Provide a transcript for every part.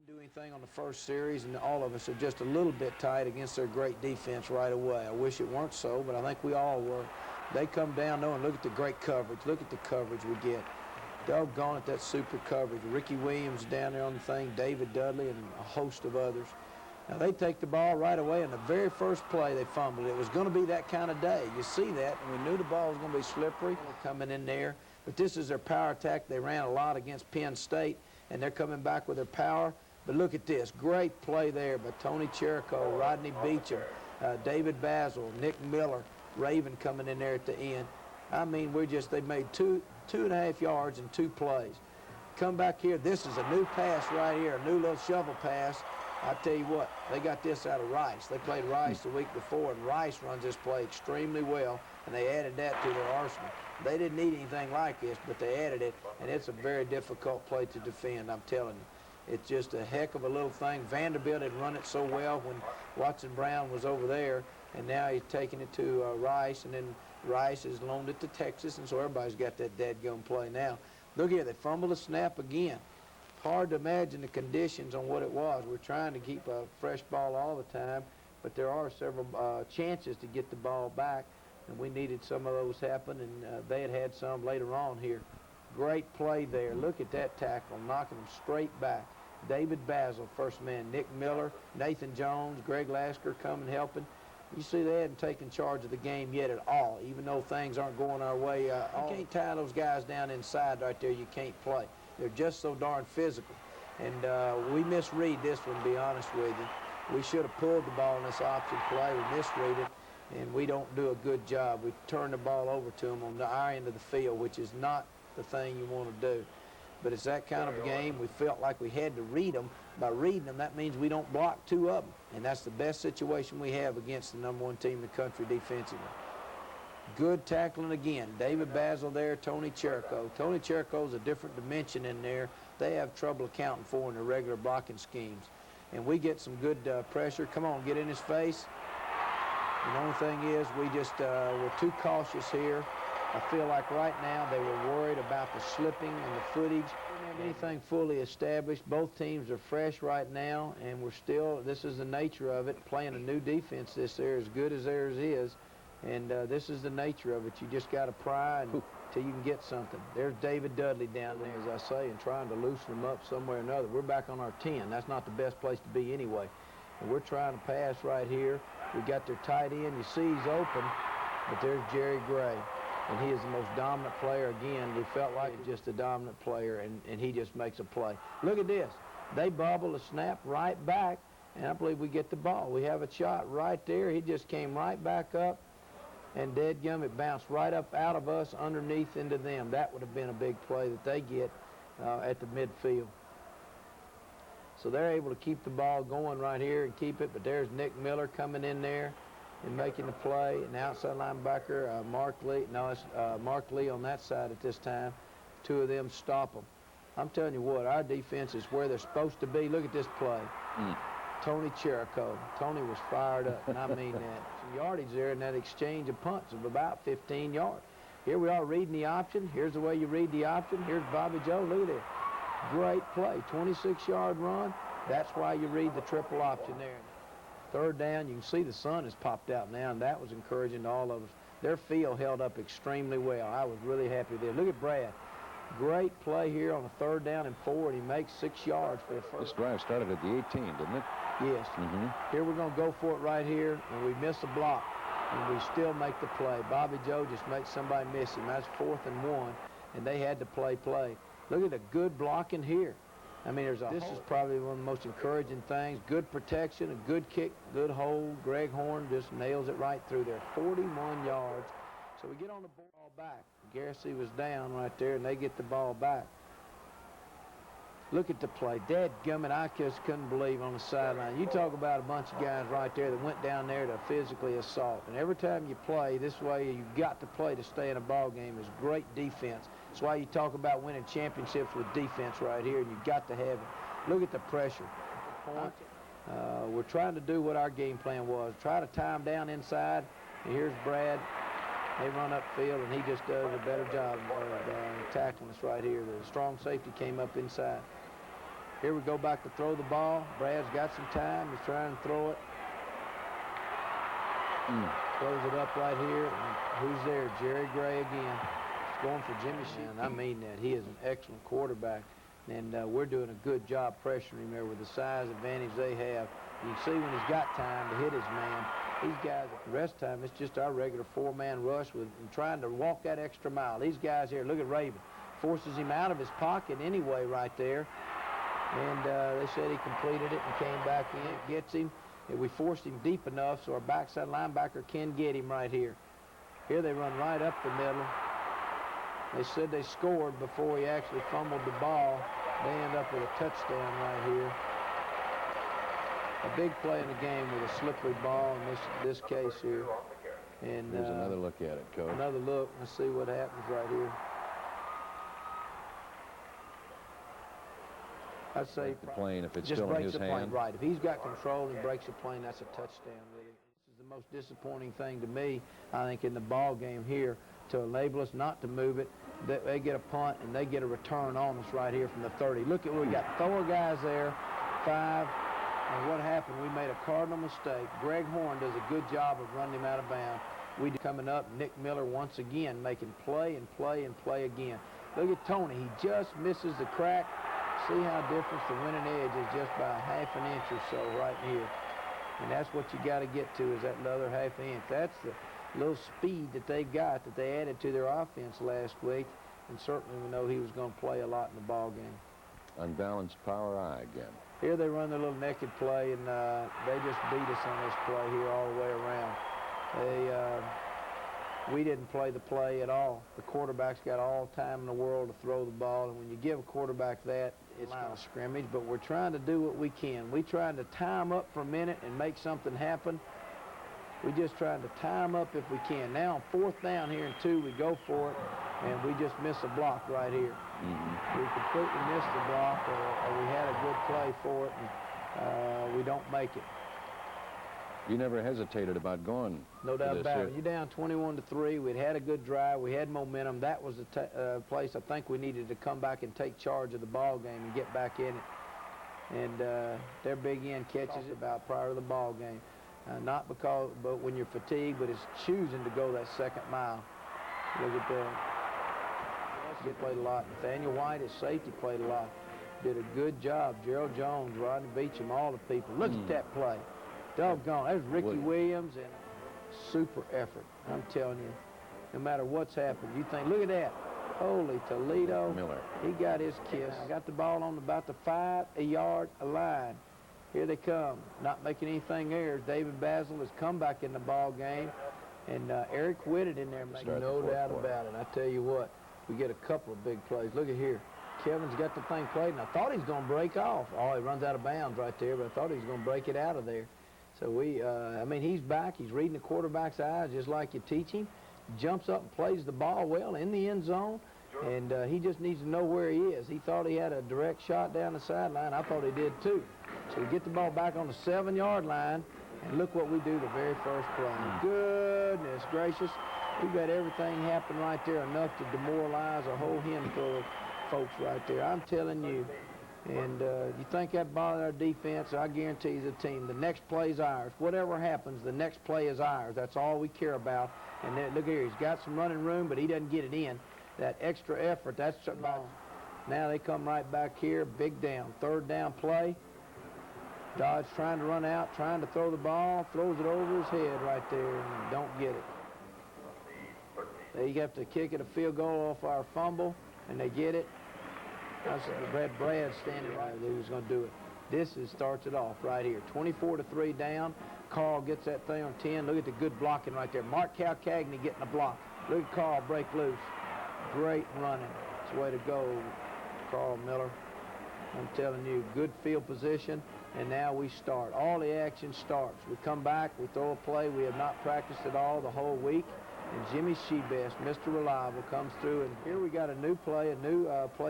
Do anything on the first series, and all of us are just a little bit tight against their great defense right away. I wish it weren't so, but I think we all were. They come down, though, and look at the great coverage. Look at the coverage we get. Doggone it, that super coverage. Ricky Williams down there on the thing, David Dudley, and a host of others. Now, they take the ball right away, and the very first play they fumbled. It was going to be that kind of day. You see that, and we knew the ball was going to be slippery coming in there. But this is their power attack. They ran a lot against Penn State, and they're coming back with their power. But look at this. Great play there by Tony Cherico, Rodney Beecham, David Basil, Nick Miller, Raven coming in there at the end. I mean, they made two and a half yards in 2 plays. Come back here. This is a new pass right here, a new little shovel pass. I tell you what, they got this out of Rice. They played Rice the week before, and Rice runs this play extremely well, and they added that to their arsenal. They didn't need anything like this, but they added it, and it's a very difficult play to defend, I'm telling you. It's just a heck of a little thing. Vanderbilt had run it so well when Watson Brown was over there, and now he's taking it to Rice, and then Rice has loaned it to Texas, and so everybody's got that dadgum play now. Look here, they fumbled a snap again. Hard to imagine the conditions on what it was. We're trying to keep a fresh ball all the time, but there are several chances to get the ball back, and we needed some of those happen, and they had some later on here. Great play there. Look at that tackle, knocking them straight back. David Basil, first man, Nick Miller, Nathan Jones, Greg Lasker coming helping. You see they hadn't taken charge of the game yet at all, even though things aren't going our way. You can't tie those guys down inside right there. You can't play. They're just so darn physical. And we misread this one, to be honest with you. We should have pulled the ball in this option play. We misread it, and we don't do a good job. We turn the ball over to them on our end of the field, which is not the thing you want to do. But it's that kind of game. We felt like we had to read them. By reading them, that means we don't block 2 of them. And that's the best situation we have against the #1 team in the country defensively. Good tackling again. David Basil there, Tony Cherico. Tony Cherico's a different dimension in there. They have trouble accounting for in their regular blocking schemes. And we get some good pressure. Come on, get in his face. And the only thing is we're too cautious here. I feel like right now they were worried about the slipping and the footage. We don't have anything fully established. Both teams are fresh right now, and this is the nature of it, playing a new defense this year, as good as theirs is. And this is the nature of it. You just got to pry until you can get something. There's David Dudley down there, as I say, and trying to loosen them up somewhere or another. We're back on our 10. That's not the best place to be anyway. And we're trying to pass right here. We got their tight end. You see he's open, but there's Jerry Gray. And he is the most dominant player again. We felt like just a dominant player, and he just makes a play. Look at this. They bobble a snap right back, and I believe we get the ball. We have a shot right there. He just came right back up, and dadgum, it bounced right up out of us underneath into them. That would have been a big play that they get at the midfield. So they're able to keep the ball going right here and keep it, but there's Nick Miller coming in there and making the play, and outside linebacker, Mark Lee. No, it's Mark Lee on that side at this time. 2 of them stop them. I'm telling you what, our defense is where they're supposed to be. Look at this play. Tony Cherico. Tony was fired up, and I mean that. Some yardage there in that exchange of punts of about 15 yards. Here we are reading the option. Here's the way you read the option. Here's Bobby Joe. Look at it. Great play. 26-yard run. That's why you read the triple option there. 3rd down, you can see the sun has popped out now, and that was encouraging to all of us. Their field held up extremely well. I was really happy there. Look at Brad. Great play here on a 3rd down and 4, and he makes 6 yards for the first. This drive started at the 18, didn't it? Yes. Here we're going to go for it right here, and we miss a block, and we still make the play. Bobby Joe just makes somebody miss him. That's 4th and 1, and they had to play. Look at the good blocking here. I mean, this is probably one of the most encouraging things. Good protection, a good kick, good hold. Greg Horn just nails it right through there. 41 yards. So we get on the ball back. Garrissey was down right there, and they get the ball back. Look at the play. Dadgummit, I just couldn't believe on the sideline. You talk about a bunch of guys right there that went down there to physically assault. And every time you play this way, you've got to play to stay in a ball game. It's great defense. That's why you talk about winning championships with defense right here, and you've got to have it. Look at the pressure. We're trying to do what our game plan was. Try to tie them down inside. And here's Brad. They run upfield, and he just does a better job of tackling us right here. The strong safety came up inside. Here we go back to throw the ball. Brad's got some time. He's trying to throw it. Throws it up right here. And who's there? Jerry Gray again. He's going for Jimmy Shee. And I mean that. He is an excellent quarterback. And we're doing a good job pressuring him there with the size advantage they have. You can see when he's got time to hit his man. These guys, the rest of the time, it's just our regular four-man rush with and trying to walk that extra mile. These guys here, look at Raven. Forces him out of his pocket anyway right there. And they said he completed it and came back in. Gets him. And we forced him deep enough so our backside linebacker can get him right here. Here they run right up the middle. They said they scored before he actually fumbled the ball. They end up with a touchdown right here. A big play in the game with a slippery ball in this case here. And here's another look at it, Coach. Another look. Let's see what happens right here. I'd say break the plane if it's just still in breaks his the hand. plane. Right. If he's got control and breaks the plane, that's a touchdown. Really. This is the most disappointing thing to me, I think, in the ball game here, to enable us not to move it. They get a punt and they get a return on us right here from the 30. Look at we got 4 guys there, 5. And what happened, we made a cardinal mistake. Greg Horn does a good job of running him out of bounds. We coming up, Nick Miller once again making play and play and play again. Look at Tony. He just misses the crack. See how different the winning edge is just by a half an inch or so right here. And that's what you got to get to is that other half inch. That's the little speed that they got that they added to their offense last week. And certainly we know he was going to play a lot in the ball game. Unbalanced power eye again. Here they run their little naked play, and they just beat us on this play here all the way around. We didn't play the play at all. The quarterback's got all time in the world to throw the ball, and when you give a quarterback that, it's line of scrimmage, but we're trying to do what we can. We're trying to tie them up for a minute and make something happen. We're just trying to tie them up if we can. Now, on 4th down here and 2, we go for it, and we just miss a block right here. We completely missed the block, or we had a good play for it, and we don't make it. You never hesitated about going. No doubt about it. You're down 21-3. We'd had a good drive. We had momentum. That was the place I think we needed to come back and take charge of the ball game and get back in it. And their big end catches it about prior to the ball game. Not because, but when you're fatigued, but it's choosing to go that second mile. Look at that. He played a lot. Nathaniel White, his safety, played a lot. Did a good job. Gerald Jones, Rodney Beecham, all the people. Look at that play. Doggone. That was Ricky Williams and super effort. I'm telling you, no matter what's happened, you think, look at that. Holy Toledo. Miller. He got his kiss. Got the ball on about the 5-yard line. Here they come. Not making anything there. David Basil has come back in the ball game. And Eric Whitted in there. No doubt about it. I tell you what, we get a couple of big plays. Look at here. Kevin's got the thing played, and I thought he was going to break off. Oh, he runs out of bounds right there, but I thought he was going to break it out of there. So I mean, he's back. He's reading the quarterback's eyes just like you teach him. Jumps up and plays the ball well in the end zone, and he just needs to know where he is. He thought he had a direct shot down the sideline. I thought he did too. So we get the ball back on the 7-yard line, and look what we do the very first play. Goodness gracious. We've got everything happen right there enough to demoralize a whole handful of folks right there. I'm telling you. And you think that bothered our defense, I guarantee you the team. The next play is ours. Whatever happens, the next play is ours. That's all we care about. And then, look here, he's got some running room, but he doesn't get it in. That extra effort, that's something. Now they come right back here, big down, 3rd down play. Dodge trying to run out, trying to throw the ball, throws it over his head right there and don't get it. They have to kick it a field goal off our fumble, and they get it. Brad standing right there who's going to do it. This starts it off right here. 24-3 down. Carl gets that thing on 10. Look at the good blocking right there. Mark Calcagney getting the block. Look at Carl break loose. Great running. It's the way to go, Carl Miller. I'm telling you, good field position. And now we start. All the action starts. We come back. We throw a play. We have not practiced at all the whole week. And Jimmy Shebest, Mr. Reliable, comes through. And here we got a new play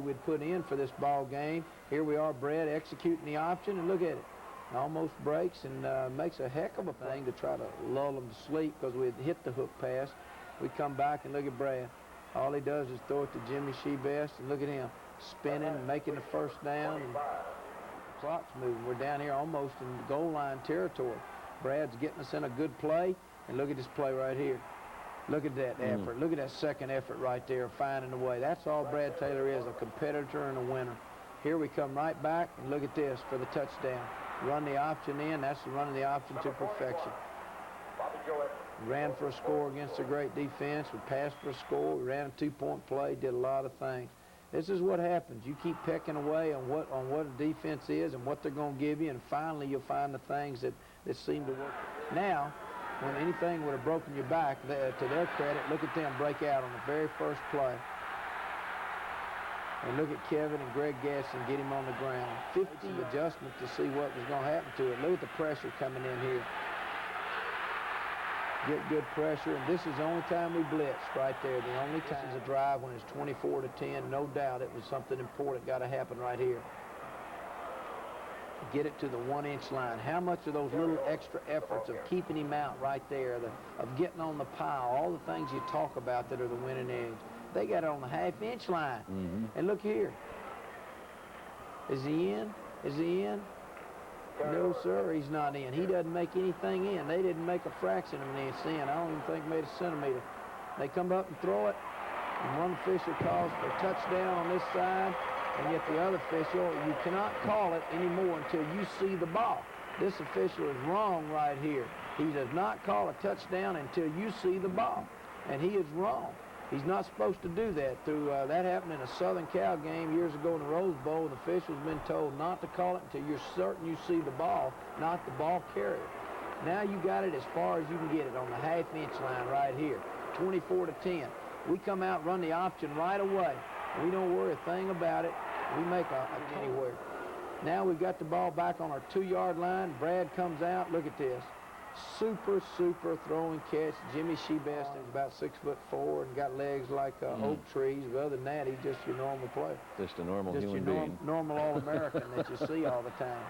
we'd put in for this ball game. Here we are, Brad, executing the option. And look at it. Almost breaks and makes a heck of a thing to try to lull them to sleep because we had hit the hook pass. We come back and look at Brad. All he does is throw it to Jimmy Shebest. And look at him spinning and making the first down. And Clock's moving. We're down here almost in goal line territory. Brad's getting us in a good play, and look at this play right here. Look at that effort. Look at that second effort right there, finding a way. That's all Brad Taylor is, a competitor and a winner. Here we come right back, and look at this for the touchdown. Run the option in. That's running the option to perfection. Ran for a score against a great defense. We passed for a score. We ran a two-point play, did a lot of things. This is what happens. You keep pecking away on what a defense is and what they're going to give you, and finally you'll find the things that seem to work. Now, when anything would have broken your back, to their credit, look at them break out on the very first play. And look at Kevin and Greg Gasson get him on the ground. 50 adjustment to see what was going to happen to it. Look at the pressure coming in here. Get good pressure, and this is the only time we blitzed right there. The only time. This is a drive when it's 24-10. No doubt it was something important got to happen right here. Get it to the 1-inch line. How much of those little extra efforts of keeping him out right there, of getting on the pile, all the things you talk about that are the winning edge, they got it on the half-inch line. And look here. Is he in? Is he in? No, sir, he's not in. He doesn't make anything in. They didn't make a fraction of an inch in. I don't even think made a centimeter. They come up and throw it, and one official calls for a touchdown on this side, and yet the other official, you cannot call it anymore until you see the ball. This official is wrong right here. He does not call a touchdown until you see the ball, and he is wrong. He's not supposed to do that. That happened in a Southern Cal game years ago in the Rose Bowl. The official's been told not to call it until you're certain you see the ball, not the ball carrier. Now you got it as far as you can get it on the half-inch line right here, 24-10. We come out, run the option right away. We don't worry a thing about it. We make a anywhere. Now we've got the ball back on our 2-yard line. Brad comes out. Look at this. Super throwing catch. Jimmy Shebest is about 6'4" and got legs like oak trees. But other than that, he's just your normal player. Just a normal just human your being. Normal All-American that you see all the time.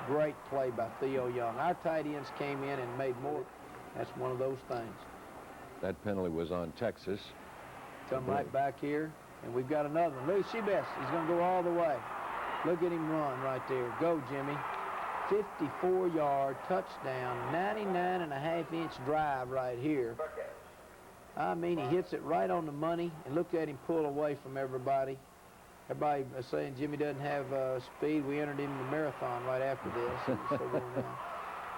Great play by Theo Young. Our tight ends came in and made more. That's one of those things. That penalty was on Texas. Come right back here, and we've got another one. Look at Shebest. He's going to go all the way. Look at him run right there. Go, Jimmy. 54-yard touchdown, 99.5-inch drive right here. I mean, he hits it right on the money, and look at him pull away from everybody. Everybody saying Jimmy doesn't have speed. We entered him in the marathon right after this.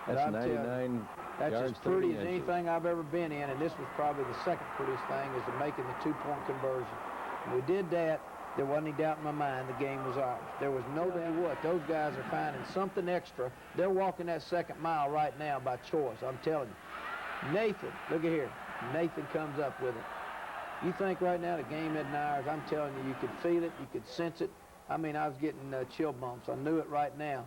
That's 99 That's yards, as pretty 30 as inches. anything I've ever been in, and this was probably the second prettiest thing is to making the two-point conversion. When we did that, there wasn't any doubt in my mind the game was ours. There was no damn what. Those guys are finding something extra. They're walking that second mile right now by choice, I'm telling you. Nathan, look at here. Nathan comes up with it. You think right now the game isn't ours, I'm telling you, you could feel it, you could sense it. I mean, I was getting chill bumps. I knew it right now.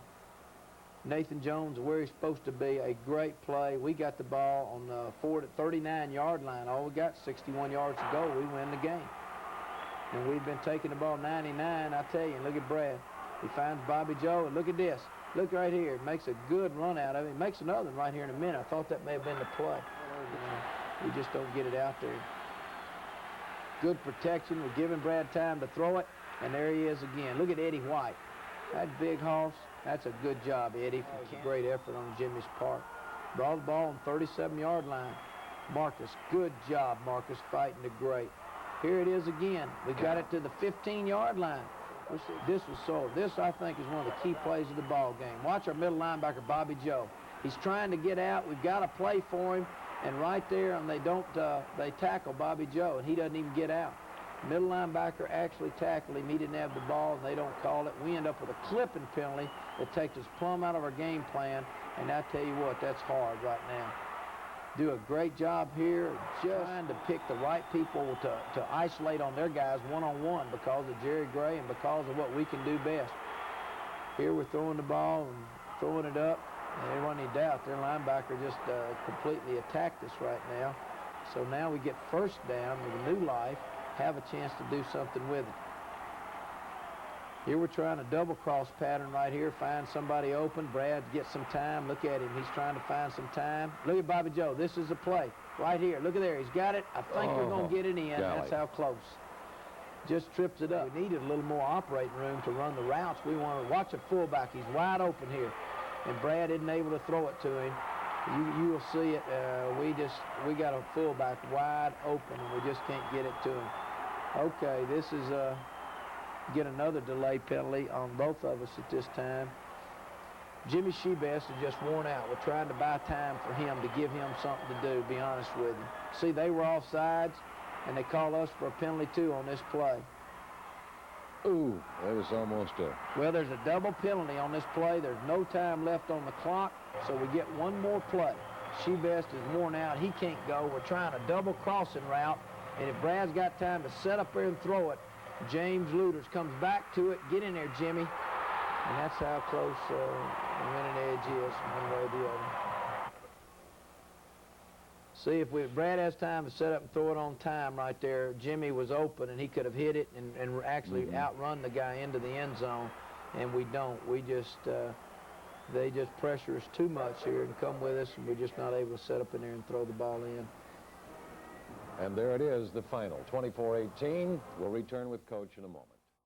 Nathan Jones, where he's supposed to be, a great play. We got the ball on the 39-yard line. All we got 61 yards to go. We win the game. And we've been taking the ball 99, I tell you. And look at Brad. He finds Bobby Joe, and look at this. Look right here. Makes a good run out of it. He makes another one right here in a minute. I thought that may have been the play. We just don't get it out there. Good protection. We're giving Brad time to throw it, and there he is again. Look at Eddie White. That big hoss. That's a good job, Eddie. That was a great effort on Jimmy's part. Brought the ball on 37-yard line. Marcus, good job, Marcus, fighting the great. Here it is again. We got it to the 15-yard line. This, I think, is one of the key plays of the ball game. Watch our middle linebacker, Bobby Joe. He's trying to get out. We've got to play for him. And right there, and they tackle Bobby Joe, and he doesn't even get out. Middle linebacker actually tackled him. He didn't have the ball, and they don't call it. We end up with a clipping penalty that takes us plumb out of our game plan. And I tell you what, that's hard right now. Do a great job here, just trying to pick the right people to isolate on their guys one-on-one because of Jerry Gray and because of what we can do best. Here we're throwing the ball and throwing it up, and there wasn't any doubt their linebacker just completely attacked us right now. So now we get first down with a new life, have a chance to do something with it. Here we're trying a double cross pattern right here, find somebody open. Brad gets some time. Look at him. He's trying to find some time. Look at Bobby Joe. This is a play right here. Look at there. He's got it. I think we're going to get it in. Golly. That's how close. just trips it up. We needed a little more operating room to run the routes. We want to watch a fullback. He's wide open here, and Brad isn't able to throw it to him. You will see it. We got a fullback wide open, and we just can't get it to him. Okay, this is get another delay penalty on both of us at this time. Jimmy Shebest is just worn out. We're trying to buy time for him to give him something to do, be honest with you. See, they were offsides, and they call us for a penalty, too, on this play. Ooh, that was almost a... Well, there's a double penalty on this play. There's no time left on the clock, so we get one more play. Shebest is worn out. He can't go. We're trying a double crossing route, and if Brad's got time to set up there and throw it, James Luters comes back to it. Get in there, Jimmy. And that's how close the winning edge is, one way or the other. See, if Brad has time to set up and throw it on time right there, Jimmy was open, and he could have hit it and actually outrun the guy into the end zone, and we don't. We just, they just pressure us too much here and come with us, and we're just not able to set up in there and throw the ball in. And there it is, the final, 24-18. We'll return with Coach in a moment.